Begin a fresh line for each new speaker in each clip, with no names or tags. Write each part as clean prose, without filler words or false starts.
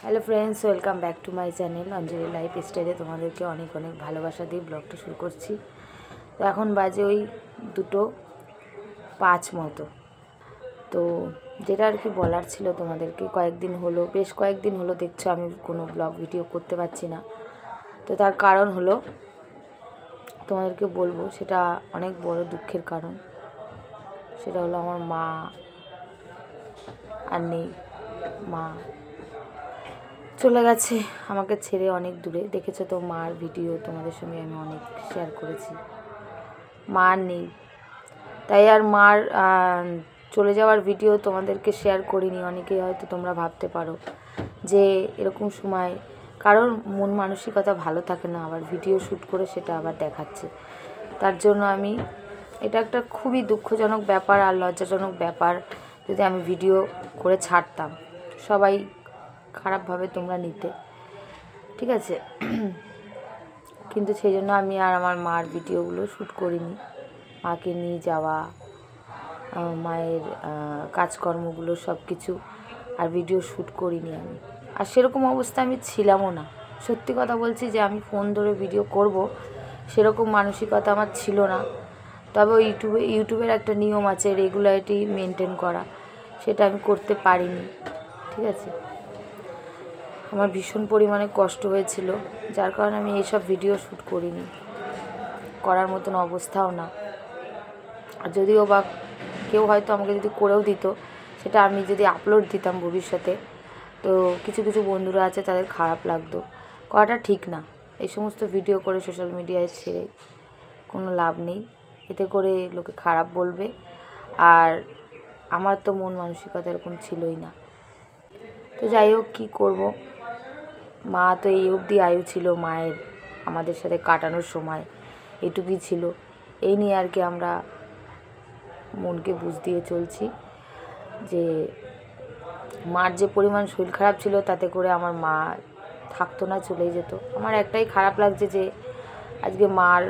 Hello friends, welcome back to my channel Anjali life স্টাইলে তোমাদেরকে অনেক অনেক ভালোবাসা দিয়ে ব্লগটা শুরু করছি। তো এখন বাজে ওই 2:05 মতো। তো যেটা আর কি বলার ছিল তোমাদেরকে, বেশ কয়েকদিন হলো দেখছো আমি কোনো ব্লগ ভিডিও করতে পারছি না। তো তার কারণ হলো তোমাদেরকে বলবো, সেটা অনেক বড় দুঃখের কারণ। সেটা হলো আমার মা আর নেই। মা চলে গেছে আমাকে ছেড়ে অনেক দূরে। দেখেছো তো মার ভিডিও তোমাদের সঙ্গে আমি অনেক শেয়ার করেছি। মা আর নেই, তাই আর মার চলে যাওয়ার ভিডিও তোমাদেরকে শেয়ার করিনি। অনেকেই হয়তো তোমরা ভাবতে পারো যে এরকম সময় কারোর মন মানসিকতা ভালো থাকে না, আবার ভিডিও শ্যুট করে সেটা আবার দেখাচ্ছে। তার জন্য এটা একটা খুবই দুঃখজনক ব্যাপার আর লজ্জাজনক ব্যাপার। যদি আমি ভিডিও করে ছাড়তাম, সবাই খারাপভাবে তোমরা নিতে, ঠিক আছে? কিন্তু সেই জন্য আমি আর আমার মার ভিডিওগুলো শ্যুট করিনি। মাকে নিয়ে যাওয়া, মায়ের কাজকর্মগুলো সব কিছু আর ভিডিও শ্যুট করিনি আমি। আর সেরকম অবস্থা আমি ছিলামও না। সত্যি কথা বলছি যে আমি ফোন ধরে ভিডিও করব সেরকম মানসিকতা আমার ছিল না। তবে ইউটিউবের একটা নিয়ম আছে, রেগুলারিটি মেনটেন করা, সেটা আমি করতে পারিনি, ঠিক আছে? আমার ভীষণ পরিমাণে কষ্ট হয়েছিল, যার কারণে আমি এইসব ভিডিও শ্যুট করিনি, করার মতন অবস্থাও না। আর যদিও বা কেউ হয়তো আমাকে যদি করেও দিত, সেটা আমি যদি আপলোড দিতাম ভবিষ্যতে, তো কিছু কিছু বন্ধুরা আছে তাদের খারাপ লাগতো। করাটা ঠিক না। এই সমস্ত ভিডিও করে সোশ্যাল মিডিয়ায় ছেড়ে কোনো লাভ নেই। এতে করে লোকে খারাপ বলবে। আর আমার তো মন মানসিকতা এরকম ছিলই না। তো যাই হোক, কী করব, মা তো এই অবধি আয়ু ছিল মায়ের, আমাদের সাথে কাটানোর সময় এটুকুই ছিল। এই নিয়ে আর কি আমরা মনকে বুঝ দিয়ে চলছি যে মার যে পরিমাণ শরীর খারাপ ছিল, তাতে করে আমার মা থাকতো না, চলেই যেত। আমার একটাই খারাপ লাগছে যে আজকে মার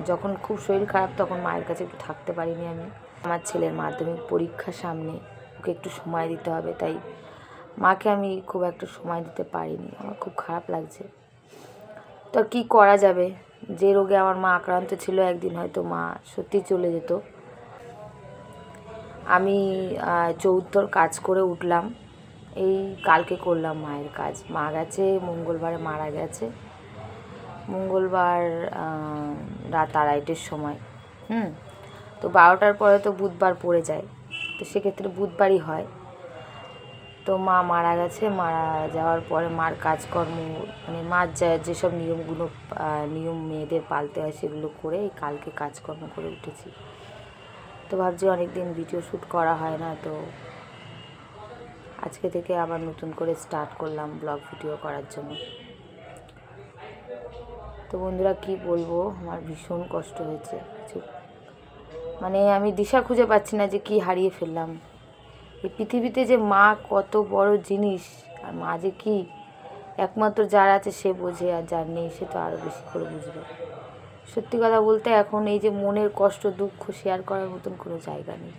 যখন খুব শরীর খারাপ, তখন মায়ের কাছে একটু থাকতে পারিনি আমি। আমার ছেলের মাধ্যমিক পরীক্ষার সামনে, ওকে একটু সময় দিতে হবে, তাই মাকে আমি খুব একটা সময় দিতে পারিনি। আমার খুব খারাপ লাগছে। তো কী করা যাবে? যে রোগে আমার মা আক্রান্ত ছিল, একদিন হয়তো মা সত্যি চলে যেত। আমি চৌদ্দর কাজ করে উঠলাম, এই কালকে করলাম মায়ের কাজ। মা গেছে মঙ্গলবারে, মারা গেছে মঙ্গলবার রাত 2:30-টের সময়। তো 12টার পরে তো বুধবার পড়ে যায়, তো সেক্ষেত্রে বুধবারই হয়। তো মা মারা গেছে। মারা যাওয়ার পরে মার কাজকর্ম, মানে মার যেসব নিয়ম মেয়েদের পালতে হয়, সেগুলো করে এই কালকে কাজকর্ম করে উঠেছি। তো ভাবছি অনেক দিন ভিডিও শ্যুট করা হয় না, তো আজকে থেকে আবার নতুন করে স্টার্ট করলাম ব্লগ ভিডিও করার জন্য। তো বন্ধুরা, কি বলবো, আমার ভীষণ কষ্ট হয়েছে। মানে আমি দিশা খুঁজে পাচ্ছি না যে কি হারিয়ে ফেললাম। এই পৃথিবীতে যে মা কত বড় জিনিস, আর মা যে কি, একমাত্র যার আছে সে বোঝে, আর যার নেই সে তো আরও বেশি করে বুঝবে। সত্যি কথা বলতে এখন এই যে মনের কষ্ট দুঃখ শেয়ার করার মতন কোনো জায়গা নেই।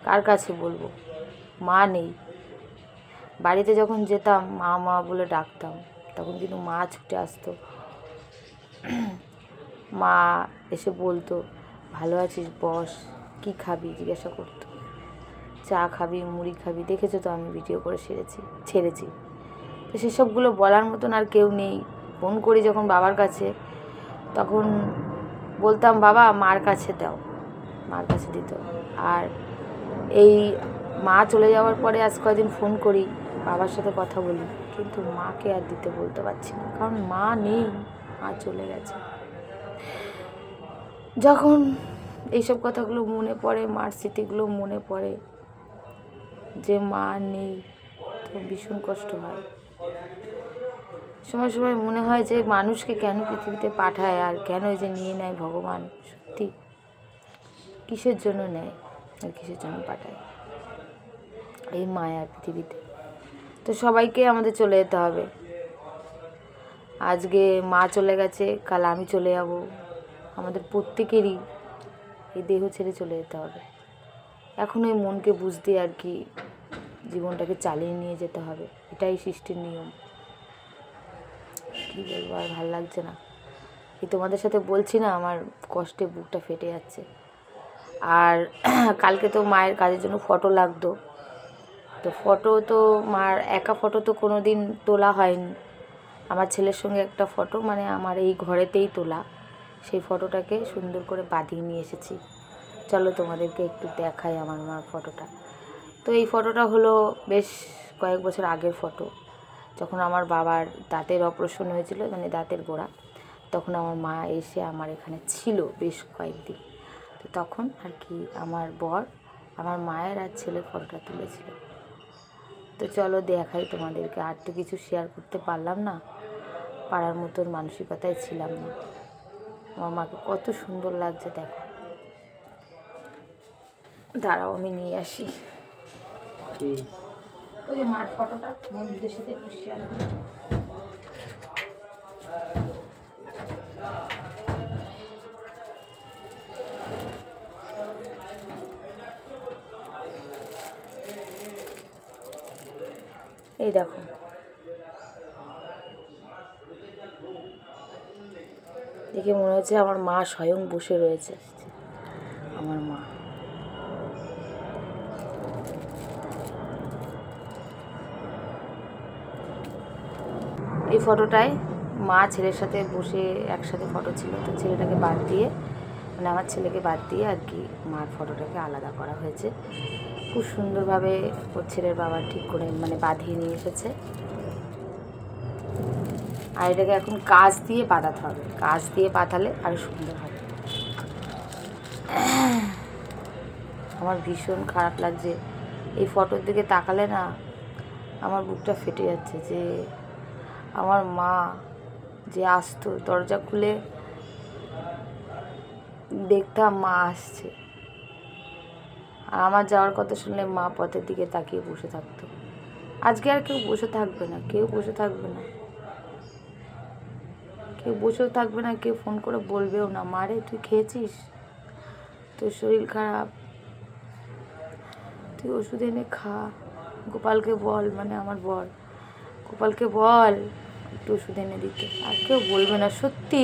কার কাছে বলবো? মা নেই। বাড়িতে যখন যেতাম, মা মা বলে ডাকতাম, তখন কিন্তু মা ছুটে আসতো। মা এসে বলতো, ভালো আছিস, বস, কী খাবি জিজ্ঞাসা করতো, চা খাবি, মুড়ি খাবি। দেখেছো তো আমি ভিডিও করে ছেড়েছি। তো সেসবগুলো বলার মতন আর কেউ নেই। ফোন করি যখন বাবার কাছে, তখন বলতাম, বাবা মার কাছে দাও, মার কাছে দিত। আর এই মা চলে যাওয়ার পরে আজ কয়েকদিন ফোন করি, বাবার সাথে কথা বলি, কিন্তু মাকে আর দিতে বলতে পারছি না, কারণ মা নেই, মা চলে গেছে। যখন এইসব কথাগুলো মনে পড়ে, মার স্মৃতিগুলো মনে পড়ে যে মা নেই, তো ভীষণ কষ্ট হয়। সময় সময় মনে হয় যে মানুষকে কেন পৃথিবীতে পাঠায়, আর কেন যে নিয়ে নেয় ভগবান। সত্যি কিসের জন্য নেয় আর কিসের জন্য পাঠায়, এই মায়া পৃথিবীতে। তো সবাইকে আমাদের চলে যেতে হবে। আজকে মা চলে গেছে, কাল আমি চলে যাব। আমাদের প্রত্যেকেরই এই দেহ ছেড়ে চলে যেতে হবে। এখন ওই মনকে বুঝতে আর কি জীবনটাকে চালিয়ে নিয়ে যেতে হবে, এটাই সৃষ্টির নিয়ম। কী বলবো, আর ভালো লাগছে না। এই তোমাদের সাথে বলছি না, আমার কষ্টে বুকটা ফেটে যাচ্ছে। আর কালকে তো মায়ের কাজের জন্য ফটো লাগতো, তো ফটো তো মার একা ফটো তো কোনো দিন তোলা হয়নি। আমার ছেলের সঙ্গে একটা ফটো, মানে আমার এই ঘরেতেই তোলা, সেই ফটোটাকে সুন্দর করে বাঁধিয়ে নিয়ে এসেছি। চলো তোমাদেরকে একটু দেখাই আমার মার ফটোটা। তো এই ফটোটা হলো বেশ কয়েক বছর আগের ফটো, যখন আমার বাবার দাঁতের অপারেশন হয়েছিল, মানে দাঁতের গোড়া, তখন আমার মা এসে আমার এখানে ছিল বেশ কয়েকদিন। তো তখন আর কি আমার বর আমার মায়ের আর ছেলের ফটোটা তুলেছিল। তো চলো দেখাই তোমাদেরকে। আর তো কিছু শেয়ার করতে পারলাম না, পাড়ার মতন মানসিকতায় ছিলাম না। আমার মাকে কত সুন্দর লাগছে দেখো। দাঁড়াও আমি নিয়ে আসি ওই যে মার ফটোটা, বন্ধুদের সাথে একটু শেয়ার করি। এই দেখো, দেখে মনে হচ্ছে আমার মা স্বয়ং বসে রয়েছে। আমার মা, এই ফটোটায় মা ছেলের সাথে বসে একসাথে ফটো ছিল, তো ছেলেটাকে বাদ দিয়ে, মানে আমার ছেলেকে বাদ দিয়ে আর কি মার ফটোটাকে আলাদা করা হয়েছে। খুব সুন্দরভাবে ওর ছেলের বাবা ঠিক করে মানে বাঁধিয়ে নিয়ে এসেছে। আর এটাকে এখন কাঁচ দিয়ে বাঁধাতে হবে, কাঁচ দিয়ে বাঁধালে আরও সুন্দর হবে। আমার ভীষণ খারাপ লাগছে এই ফটোর দিকে তাকালে না, আমার বুকটা ফেটে যাচ্ছে। যে আমার মা যে আসতো, দরজা খুলে দেখতাম মা আসছে, আর আমার যাওয়ার কথা শুনলে মা পথের দিকে তাকিয়ে বসে থাকতো। আজকে আর কেউ বসে থাকবে না, কেউ বসে থাকবে না, কেউ বসেও থাকবে না, কেউ ফোন করে বলবেও না মারে তুই খেয়েছিস, তোর শরীর খারাপ, তুই ওষুধ এনে খা, গোপালকে বল, মানে আমার বর, গোপালকে বল একটু ওষুধ এনে দিতে। আর কেউ বলবে না। সত্যি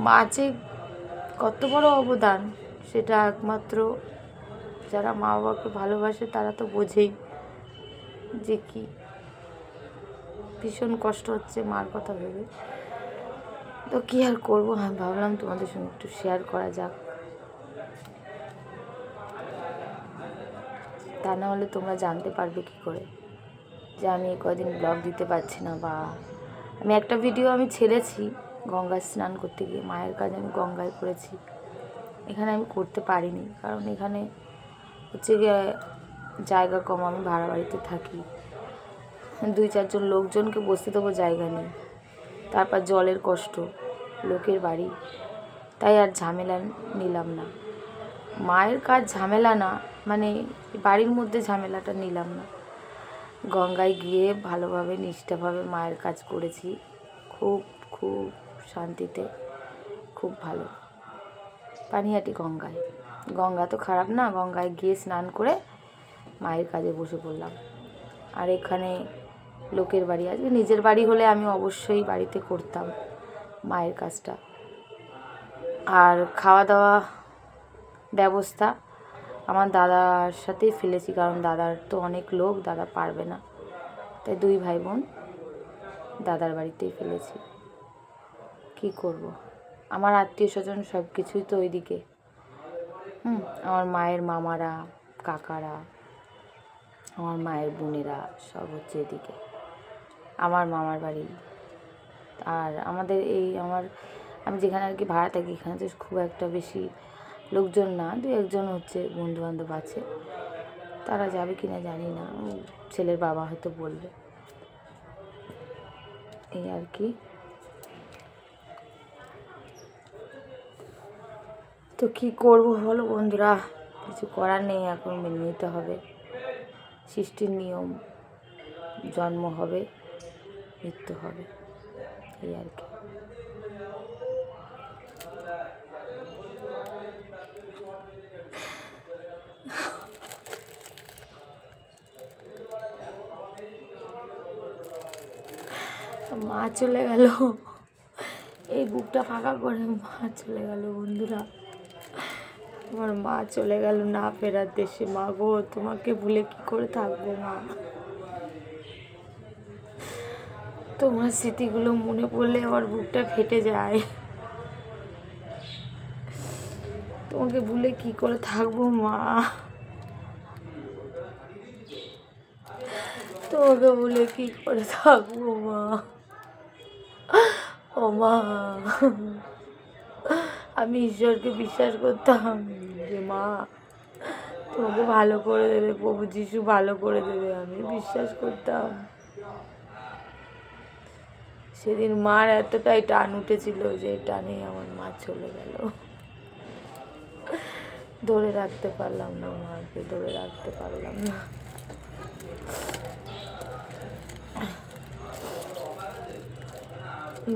মা যে কত বড় অবদান, সেটা একমাত্র যারা মা বাবাকে ভালোবাসে তারা তো বোঝেই যে কি। ভীষণ কষ্ট হচ্ছে মার কথা ভেবে। তো কী আর করবো, আমি ভাবলাম তোমাদের সঙ্গে একটু শেয়ার করা যাক, তা না হলে তোমরা জানতে পারবে কী করে যে আমি কদিন ব্লগ দিতে পারছি না। বা আমি একটা ভিডিও আমি ছেড়েছি গঙ্গায় স্নান করতে গিয়ে, মায়ের কাজ আমি গঙ্গায় করেছি, এখানে আমি করতে পারিনি, কারণ এখানে হচ্ছে গিয়ে জায়গা কম, আমি ভাড়া বাড়িতে থাকি, 2-4 জন লোকজনকে বসতে দেবো জায়গা নেই, তারপর জলের কষ্ট, লোকের বাড়ি, তাই আর ঝামেলা নিলাম না। মায়ের কাজ ঝামেলা না, মানে বাড়ির মধ্যে ঝামেলাটা নিলাম না। গঙ্গায় গিয়ে ভালোভাবে নিষ্ঠাভাবে মায়ের কাজ করেছি, খুব খুব শান্তিতে, খুব ভালো। পানিহাটি গঙ্গায়, গঙ্গা তো খারাপ না, গঙ্গায় গিয়ে স্নান করে মায়ের কাজে বসে পড়লাম। আর এখানে লোকের বাড়ি, আজকে নিজের বাড়ি হলে আমি অবশ্যই বাড়িতে করতাম মায়ের কাজটা। আর খাওয়া দাওয়া ব্যবস্থা আমার দাদার সাথেই ফেলেছি, কারণ দাদার তো অনেক লোক, দাদা পারবে না, তাই 2 ভাই বোন দাদার বাড়িতেই ফেলেছি। কি করব, আমার আত্মীয় স্বজন সব কিছুই তো ওইদিকে। আমার মায়ের মামারা, কাকারা, আমার মায়ের বোনেরা সব হচ্ছে এদিকে, আমার মামার বাড়ি। আর আমাদের এই আমি যেখানে আর কি ভাড়া থাকি, এখানে তো খুব একটা বেশি লোকজন না, 2-1 জন হচ্ছে বন্ধুবান্ধব আছে, তারা যাবে কি না জানি না, ছেলের বাবা হয়তো বলবে, এই আর কি। তো কী করবো বলো বন্ধুরা, কিছু করার নেই, এখন মেনে নিতে হবে, সৃষ্টির নিয়ম, জন্ম হবে মৃত্যু হবে, এই আর কি। মা চলে গেল, এই বুকটা ফাঁকা করে মা চলে গেল বন্ধুরা। আমার মা চলে গেল না ফেরার দেশে। মা গো, তোমাকে ভুলে কি করে থাকবো মা? তোমার স্মৃতিগুলো মনে পড়লে আমার বুকটা ফেটে যায়। তোমাকে ভুলে কি করে থাকবো মা? তোমাকে ভুলে কি করে থাকবো মা? ও মা, আমি ঈশ্বরকে বিশ্বাস করতাম যে মা তোমাকে ভালো করে দেবে, প্রভু যিশু ভালো করে দেবে, আমি বিশ্বাস করতাম। সেদিন মার এতটাই টান উঠেছিল যে টানে আমার মা চলে গেল। ধরে রাখতে পারলাম না মাকে, ধরে রাখতে পারলাম না।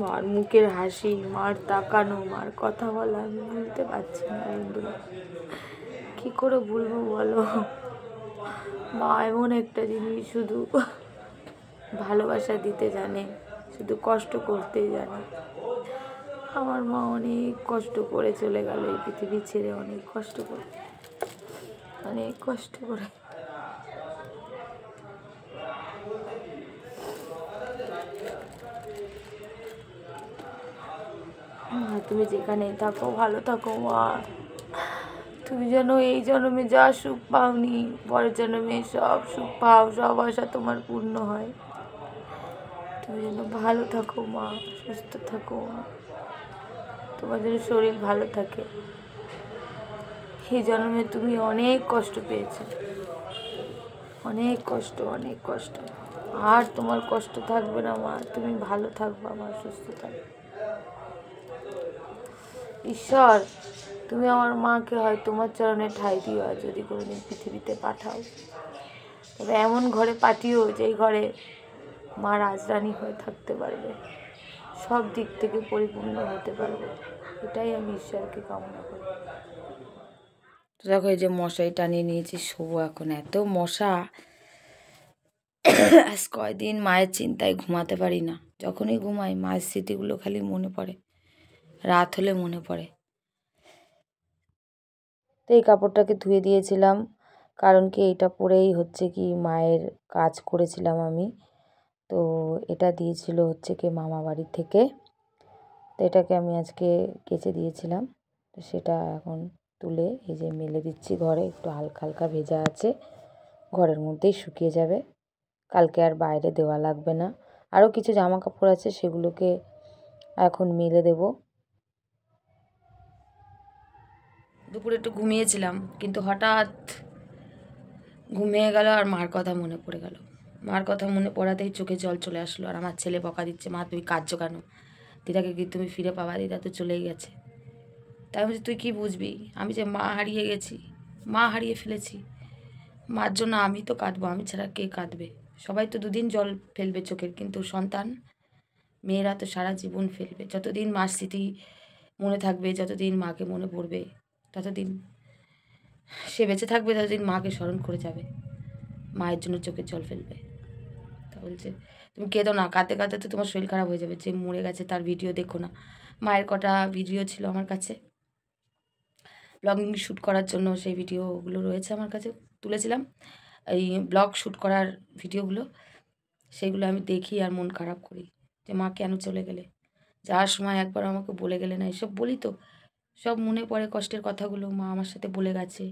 মার মুখের হাসি, মার তাকানো, মার কথা বলা আমি ভুলতে পারছি না বন্ধুরা। কি করে ভুলবো বলো? মা এমন একটা জিনিস, শুধু ভালোবাসা দিতে জানে, শুধু কষ্ট করতেই জানে। আমার মা অনেক কষ্ট করে চলে গেল এই পৃথিবী ছেড়ে, অনেক কষ্ট করে, অনেক কষ্ট করে। তুমি যেখানেই থাকো ভালো থাকো মা। তুমি যেন এই জন্মে যা সুখ পাওনি, পরের জন্মে সব সুখ পাও, সব আশা তোমার পূর্ণ হয়। তুমি যেন ভালো থাকো মা, সুস্থ থাকো মা, তোমার যেন শরীর ভালো থাকে। এই জন্মে তুমি অনেক কষ্ট পেয়েছো, অনেক কষ্ট, অনেক কষ্ট। আর তোমার কষ্ট থাকবে না মা, তুমি ভালো থাকবা মা, সুস্থ থাকবে। ঈশ্বর, তুমি আমার মাকে হয় তোমার চরণে ঠাঁই দিও, আর যদি কোনোদিন পৃথিবীতে পাঠাও, তবে এমন ঘরে পাঠিও যেই ঘরে মা রাজরানী হয়ে থাকতে পারবে, সব দিক থেকে পরিপূর্ণ হতে পারবে। এটাই আমি ঈশ্বরকে কামনা করি। তো দেখো, এই যে মশারি টানিয়ে নিয়েছি, শোবো এখন। এত মশা, আজ কয়দিন মায়ের চিন্তায় ঘুমাতে পারি না। যখনই ঘুমাই মায়ের স্মৃতিগুলো খালি মনে পড়ে, রাত হলে মনে পড়ে। তো এই কাপড়টাকে ধুয়ে দিয়েছিলাম, কারণ কি এটা পরেই হচ্ছে কি মায়ের কাজ করেছিলাম আমি। তো এটা দিয়েছিল হচ্ছে কি মামা বাড়ি থেকে, তো এটাকে আমি আজকে কেচে দিয়েছিলাম। তো সেটা এখন তুলে এই যে মেলে দিচ্ছি ঘরে, একটু হালকা হালকা ভেজা আছে, ঘরের মধ্যেই শুকিয়ে যাবে, কালকে আর বাইরে দেওয়া লাগবে না। আরও কিছু জামা কাপড় আছে, সেগুলোকে এখন মেলে দেব। দুপুরে একটু ঘুমিয়েছিলাম, কিন্তু হঠাৎ ঘুমিয়ে গেল আর মার কথা মনে পড়ে গেল। মার কথা মনে পড়াতেই চোখে জল চলে আসলো। আর আমার ছেলে বকা দিচ্ছে, মা তুমি কাঁদছো কেন? দিদাকে কি তুমি ফিরে পাবা? দিদা তো চলেই গেছে। তাই বলছি তুই কি বুঝবি, আমি যে মা হারিয়ে গেছি, মা হারিয়ে ফেলেছি, মার জন্য আমি তো কাঁদবো, আমি ছাড়া কে কাঁদবে? সবাই তো দুদিন জল ফেলবে চোখের, কিন্তু সন্তান মেয়েরা তো সারা জীবন ফেলবে। যতদিন মার স্মৃতি মনে থাকবে, যতদিন মাকে মনে পড়বে, ততদিন সে বেঁচে থাকবে, ততদিন মাকে স্মরণ করে যাবে, মায়ের জন্য চোখের জল ফেলবে। তা বলছে তুমি কেঁদো না, কাঁদতে কাঁদতে তো তোমার শরীর খারাপ হয়ে যাবে, যে মরে গেছে তার ভিডিও দেখো না। মায়ের কটা ভিডিও ছিল আমার কাছে, ব্লগিং শ্যুট করার জন্য সেই ভিডিওগুলো রয়েছে আমার কাছে, তুলেছিলাম এই ব্লগ শ্যুট করার ভিডিওগুলো। সেগুলো আমি দেখি আর মন খারাপ করি যে মা কেন চলে গেলে, যাওয়ার সময় একবার আমাকে বলে গেলে না। এসব বলি তো সব মনে পড়ে, কষ্টের কথাগুলো মা আমার সাথে বলে গেছে,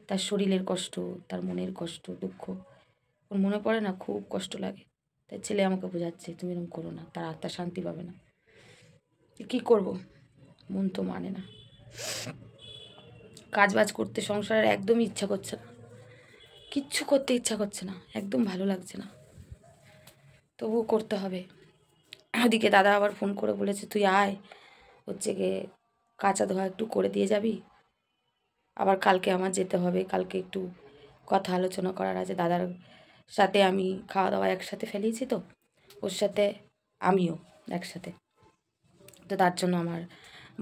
তার শরীরের কষ্ট, তার মনের কষ্ট, দুঃখ ওর মনে পড়ে না, খুব কষ্ট লাগে। তাই ছেলে আমাকে বোঝাচ্ছে তুমি এরকম করো না, তার আত্মা শান্তি পাবে না। কী করব, মন তো মানে না। কাজ বাজ করতে সংসারের একদমই ইচ্ছা করছে না, কিচ্ছু করতে ইচ্ছা করছে না, একদম ভালো লাগছে না, তবুও করতে হবে। ওদিকে দাদা আবার ফোন করে বলেছে তুই আয়, হচ্ছে গিয়ে কাঁচা ধোয়া একটু করে দিয়ে যাবি। আবার কালকে আমার যেতে হবে, কালকে একটু কথা আলোচনা করার আছে দাদার সাথে। আমি খাওয়া দাওয়া একসাথে ফেলিয়েছি, তো ওর সাথে আমিও একসাথে। তো তার জন্য আমার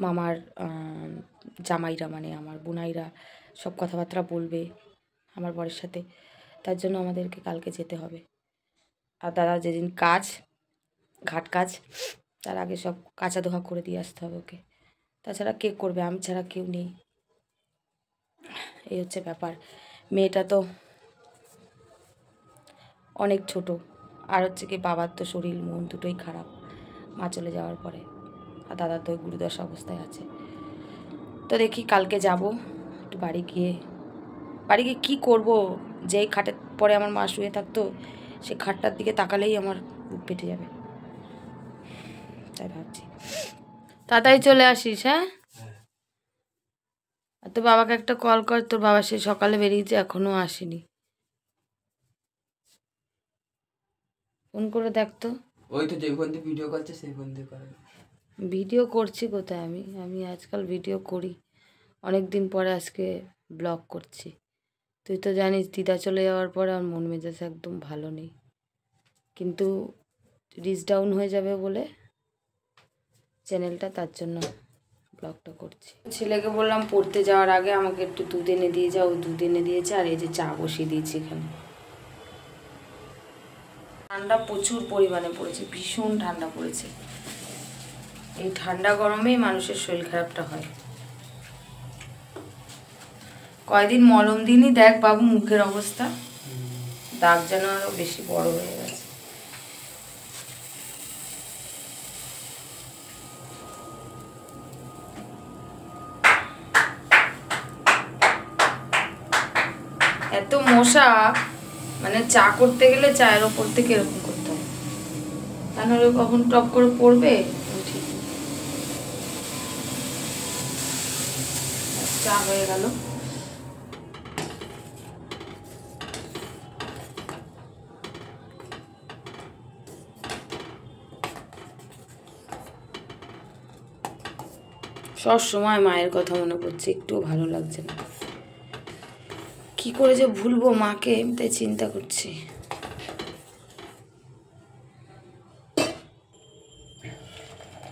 মামার জামাইরা, মানে আমার বোনাইরা সব কথাবার্তা বলবে আমার বরের সাথে, তার জন্য আমাদেরকে কালকে যেতে হবে। আর দাদা যেদিন কাজ, ঘাট কাজ, তার আগে সব কাঁচা ধোয়া করে দিয়ে আসতে হবে ওকে। তাছাড়া কে করবে, আমি ছাড়া কেউ নেই, এই হচ্ছে ব্যাপার। মেয়েটা তো অনেক ছোট, আর হচ্ছে কি বাবার তো শরীর মন দুটোই খারাপ মা চলে যাওয়ার পরে, আর দাদা তো গুরুদশা অবস্থায় আছে। তো দেখি কালকে যাব একটু বাড়ি গিয়ে কী করবো, যেই খাটের পরে আমার মা শুয়ে থাকতো সে খাটটার দিকে তাকালেই আমার বুক পেটে যাবে, তাই ভাবছি তাড়াতাড়ি চলে আসিস। হ্যাঁ, আর তোর বাবাকে একটা কল কর, তোর বাবা সে সকালে বেরিয়েছে এখনো আসেনি, ফোন করে দেখ তো।
ওই তো যে ফোন দিয়ে ভিডিও করছে সেই ফোন দিয়ে করে।
ভিডিও করছি কোথায়, আমি আজকাল ভিডিও করি, অনেক দিন পরে আজকে ব্লগ করছি। তুই তো জানিস দিদা চলে যাওয়ার পরে আমার মন মেজাজ একদম ভালো নেই, কিন্তু রিচ ডাউন হয়ে যাবে বলে চ্যানেলটা, তার জন্য ব্লগটা করছি। ছেলেকে বললাম পড়তে যাওয়ার আগে আমাকে একটু দুধ এনে দিয়ে যাও, দুধ এনে দিয়েছে, আর এই যে চা বসিয়ে দিয়েছি এখানে। ঠান্ডা প্রচুর পরিমাণে পড়েছে, ভীষণ ঠান্ডা পড়েছে, এই ঠান্ডা গরমেই মানুষের শরীর খারাপটা হয়। কয়দিন মলম দিনই দেখ বাবু মুখের অবস্থা, দাগ যেন আরো বেশি বড় হয়ে গেছে। এত মশা, মানে চা করতে গেলে চায়ের ওপর থেকে এরকম করতে হয়, তা নাহলে কখন টপ করে পড়বে। ঠিক চা হয়ে গেল। সব সময় মায়ের কথা মনে পড়ছে, একটুও ভালো লাগছে না, কি করে যে ভুলবো মাকে, তাই চিন্তা করছি।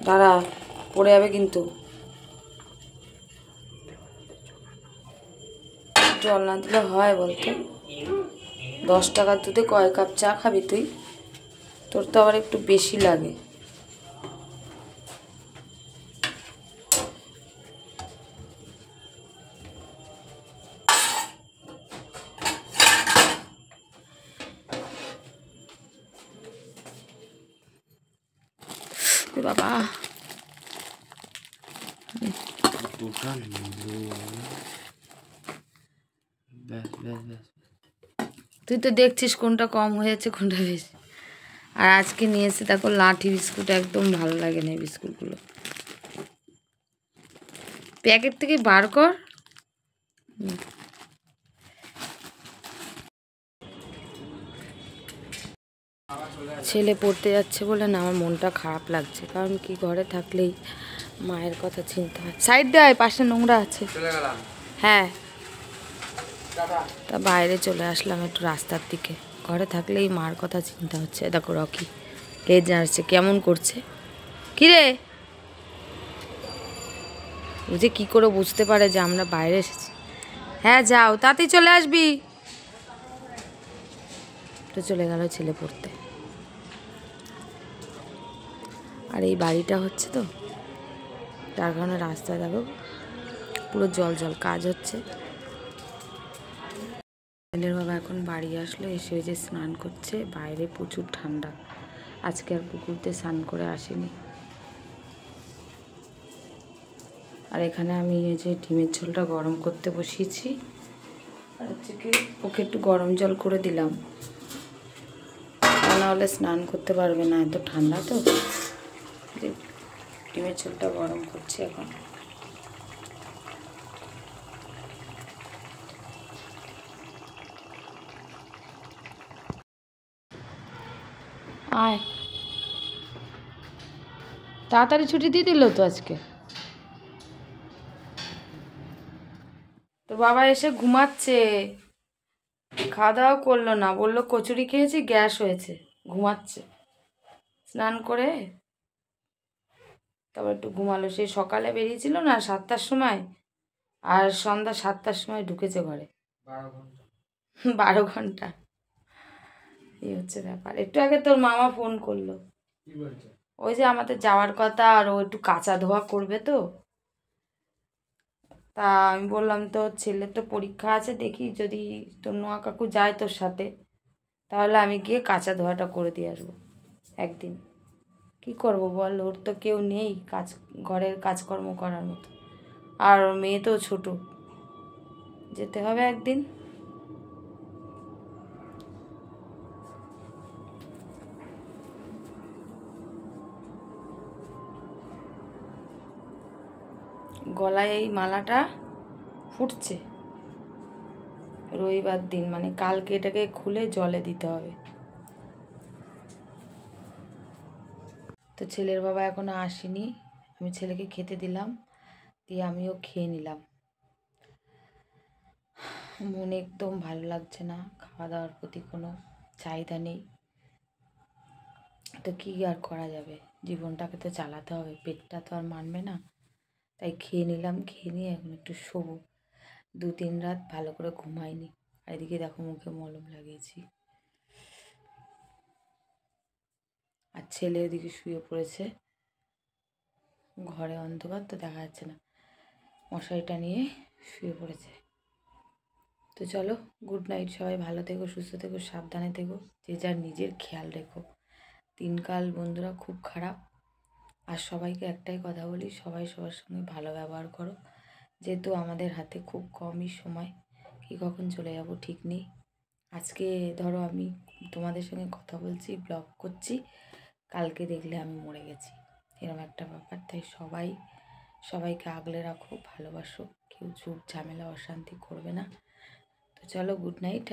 দাঁড়া, পড়ে যাবে কিন্তু, জল না দিলে হয় বলতো? 10 টাকার দুধে কয় কাপ চা খাবি তুই? তোর তো আবার একটু বেশি লাগে। বাবা তুই তো দেখছিস কোনটা কম হয়েছে কোনটা বেশি। আর আজকে নিয়ে এসে দেখো লাঠি বিস্কুট, একদম ভালো লাগে না এই বিস্কুটগুলো, প্যাকেট থেকে বার কর। ছেলে পড়তে যাচ্ছে বলে না আমার মনটা খারাপ লাগছে, কারণ কি ঘরে থাকলেই মায়ের কথা চিন্তা হয়। সাইড দেয়, পাশে নোংরা আছে। হ্যাঁ, তা বাইরে চলে আসলাম একটু রাস্তার দিকে, ঘরে থাকলেই মার কথা চিন্তা হচ্ছে। দেখো রকি লেজ নাড়ছে, কেমন করছে, কিরে বুঝে কি করে বুঝতে পারে যে আমরা বাইরে এসেছি। হ্যাঁ যাও, তাতেই চলে আসবি। তো চলে গেল ছেলে পড়তে। আর এই বাড়িটা হচ্ছে তো, তার কারণে রাস্তা দেখো পুরো জল জল, কাজ হচ্ছে। ছেলের বাবা এখন বাড়ি আসলো, এসে যে স্নান করছে, বাইরে প্রচুর ঠান্ডা, আজকে আর পুকুরতে স্নান করে আসেনি। আর এখানে আমি এই যে ডিমের ঝোলটা গরম করতে বসিয়েছি, আর হচ্ছে কি ওকে একটু গরম জল করে দিলাম, তা নাহলে স্নান করতে পারবে না, এত ঠান্ডা তো। ডিমের ঝোলটা গরম করছি এখন। আয়, তাড়াতাড়ি ছুটি দিয়ে দিল তো আজকে। তোর বাবা এসে ঘুমাচ্ছে, খাওয়া দাওয়া করলো না, বললো কচুরি খেয়েছি গ্যাস হয়েছে, ঘুমাচ্ছে। স্নান করে তারপর একটু ঘুমালো, সেই সকালে বেরিয়েছিল না 7টার সময়, আর সন্ধ্যা 7টার সময় ঢুকেছে ঘরে। 12 ঘন্টা, এই হচ্ছে ব্যাপার। একটু আগে তোর মামা ফোন করলো, ওই যে আমাদের যাওয়ার কথা, আর ও একটু কাঁচা ধোয়া করবে তো, তা আমি বললাম তো ছেলের তো পরীক্ষা আছে, দেখি যদি তোর নোয়া কাকু যায় তোর সাথে, তাহলে আমি গিয়ে কাঁচা ধোয়াটা করে দিয়ে আসবো একদিন। কি করব বল, ওর তো কেউ নেই কাজ, ঘরের কাজকর্ম করার মতো, আর ওর মেয়ে তো ছোট, যেতে হবে একদিন। গলায় এই মালাটা ফুটছে, রবিবার দিন মানে কালকে এটাকে খুলে জলে দিতে হবে। তো ছেলের বাবা এখনো আসেনি, আমি ছেলেকে খেতে দিলাম, দিয়ে আমিও খেয়ে নিলাম। মনে একদম ভালো লাগছে না, খাওয়া দাওয়ার প্রতি কোনো চাহিদা নেই। তো কী আর করা যাবে, জীবনটাকে তো চালাতে হবে, পেটটা তো আর মানবে না। তাই খেয়ে নিলাম, খেয়ে নিয়ে এখন একটু শোবো। 2-3 রাত ভালো করে ঘুমাইনি, আর এদিকে দেখো মুখে মলম লাগিয়েছি। আর ছেলে ওদিকে শুয়ে পড়েছে, ঘরে অন্ধকার তো দেখা যাচ্ছে না, মশারিটা নিয়ে শুয়ে পড়েছে। তো চলো, গুড নাইট, সবাই ভালো থেকো, সুস্থ থেকো, সাবধানে থেকো, যে যার নিজের খেয়াল রেখো। দিনকাল বন্ধুরা খুব খারাপ, আর সবাইকে একটাই কথা বলি, সবাই সবার সঙ্গে ভালো ব্যবহার করো, যেহেতু আমাদের হাতে খুব কমই সময়, কি কখন চলে যাব ঠিক নেই। আজকে ধরো আমি তোমাদের সঙ্গে কথা বলছি, ব্লগ করছি, কালকে দেখলে আমি মরে গেছি, এরকম একটা ব্যাপার। তাই সবাইকে আগলে রাখো, ভালোবাসো, কেউ ঝুট ঝামেলা অশান্তি করবে না। তো চলো, গুড নাইট।